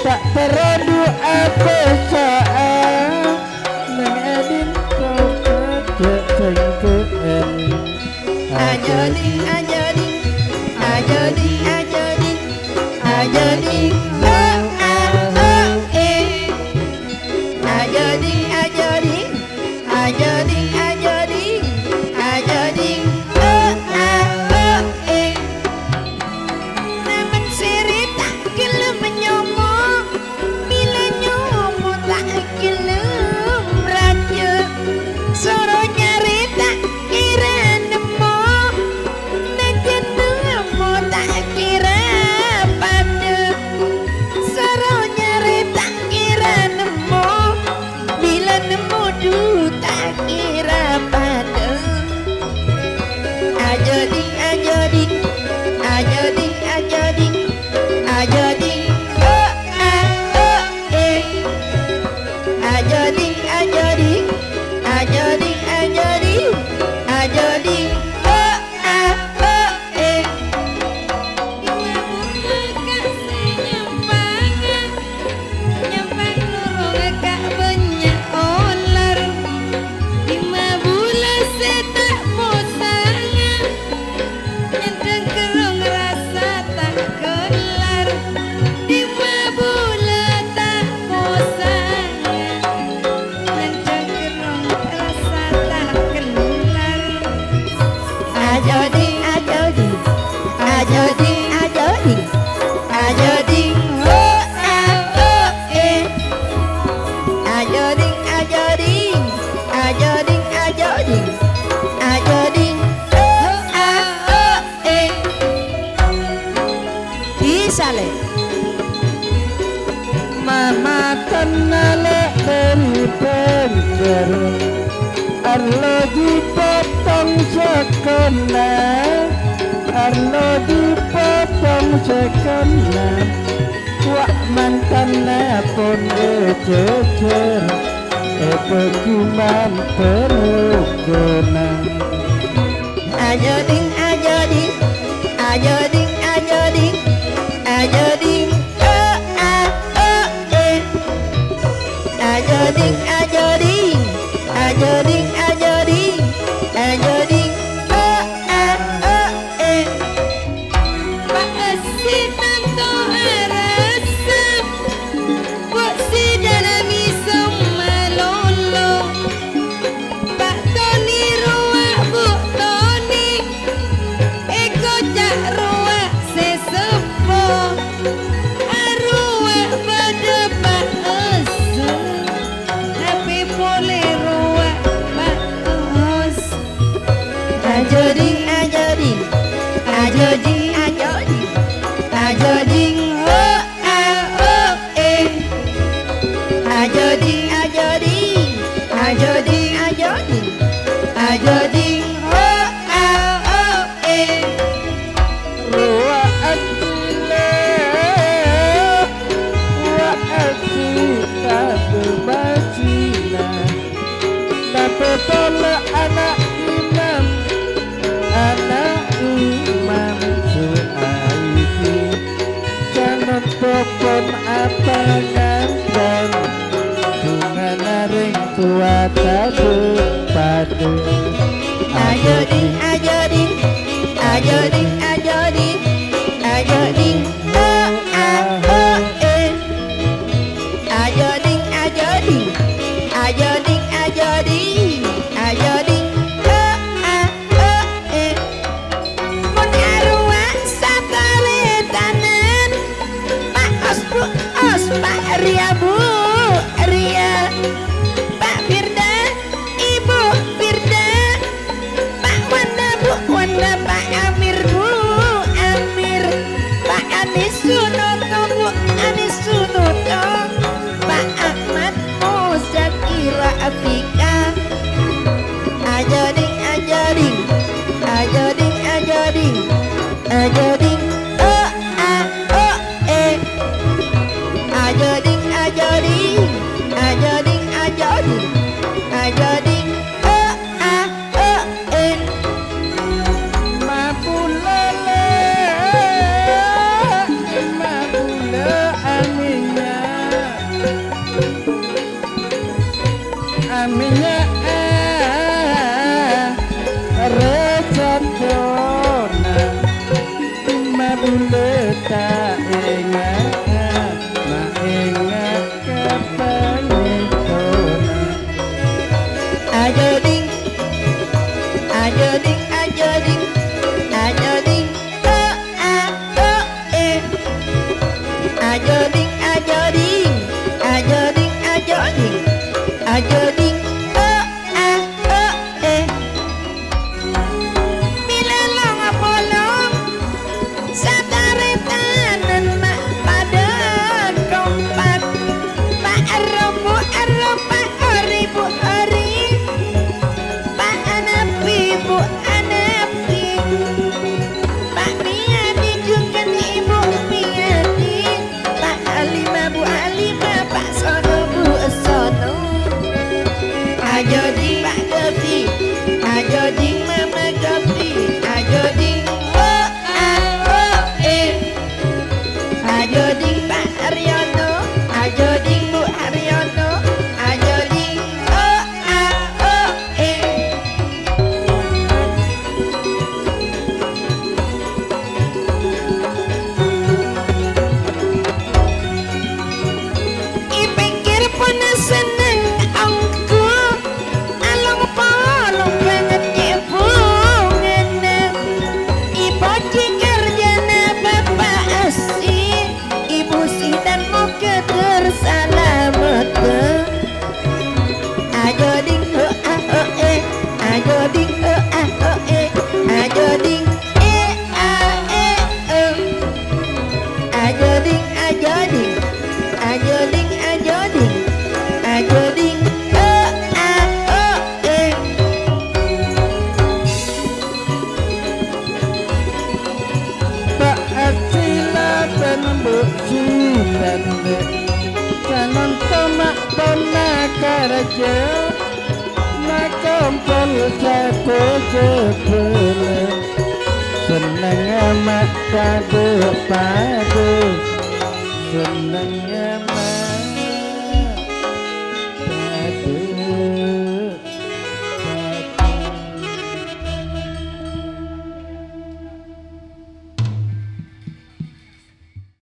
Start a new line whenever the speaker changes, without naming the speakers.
Tak teradu apa saat mengedin kau kejengkean.
Ajoding, ajoding, ajoding, ajoding, ajoding, ajoding, ajoding, ajoding, ajoding, ajoding, namun siri tak gelem menyomo, bila nyomo tak gelem raja, soro nyari tak kira nemo, najan nemo tak kira pada, soro nyari tak kira nemo, bila nemo du tak kira pada. Ajoding, ajoding, ajoding, ajoding, ajoding, ajoding, ajoding, ajoding, ajoding, ajoding, ajoding, ajoding, ajoding, ajoding, ajoding, ajoding, ajoding, ajoding, ajoding, ajoding, bisa le.
Mama kenale dari bengker, arlo dipotong sekena, arlo dipotong sekena, wak mantannya pun jejer, pejuman perugona.
Ajoding, ajoding, ajoding, ajoding, ajoding, ajoding, ajoding, ajoding, ajoding, ajoding, Pak si tanto arasa, Pak si dalami semalolo, Pak Tony ruak Bu Tony, Eko cak ruak sesepo, aruak pada Pak Esa, tapi boleh ruak Pak Os. Ajoding, ajoding, ajoding, ajoding, ajoding, ajoding, ajoding, ajoding, ajoding, ajoding,
Ruwa adile, wa asita berbajina, tapi tolak anak imam Suaidi, jangan popon apa ngantan, bunga naring tua tadu padu.
ajoding, ajoding, ajo ding ajo ding ajo ding ajo ding ajo ding ajo ding ajo ding ajo ding mun arwah satale tanan Pak Os Bu Os Pak Ria Bu Ria Pak Firda Ibu Firda Pak Wanda Bu Wanda Pak Amir Bu Amir Pak Anis Sunoto Bu Anis Sunoto Pak Ahmad Muzakira Afika ajo ding ajo ding ajo ding ajo ding ajo ding ajo ding ajo ding ajo ding ajo ding ajo ding
mabulele mabule aminya aminya recatona mabule tak ingat na ingat kepenitona
ajo ding ajo ding ajo ding ajo ding ajo ding ajo ding ajo ding ajo ding ajo ding milelong apolong satare tanan mak pada kompak Pak Robo Pak Ori Bu Ori Pak Anapi Bu Anapi Pak Miadi juga Ibu Miadi Pak Halimah Bu Halimah Pak Sono Bu Sono ajo ding Pak Gavi ajo ding Mama Gavi ajo ding ajo ding Pak Haryono ajo ding Bu Haryono ajo ding Ipikir pun seneng angku along polong banget ibu ngene ibu kerjana bapak asih ibu sidang mau tersalamat ajo ding ajo ding ajo ding ajo ding ajo ding ajo ding ajo ding ajo ding
tak asila penembuk cinta jangan tomak tona kerja nak kompol jago jebele seneng amat padu padu seneng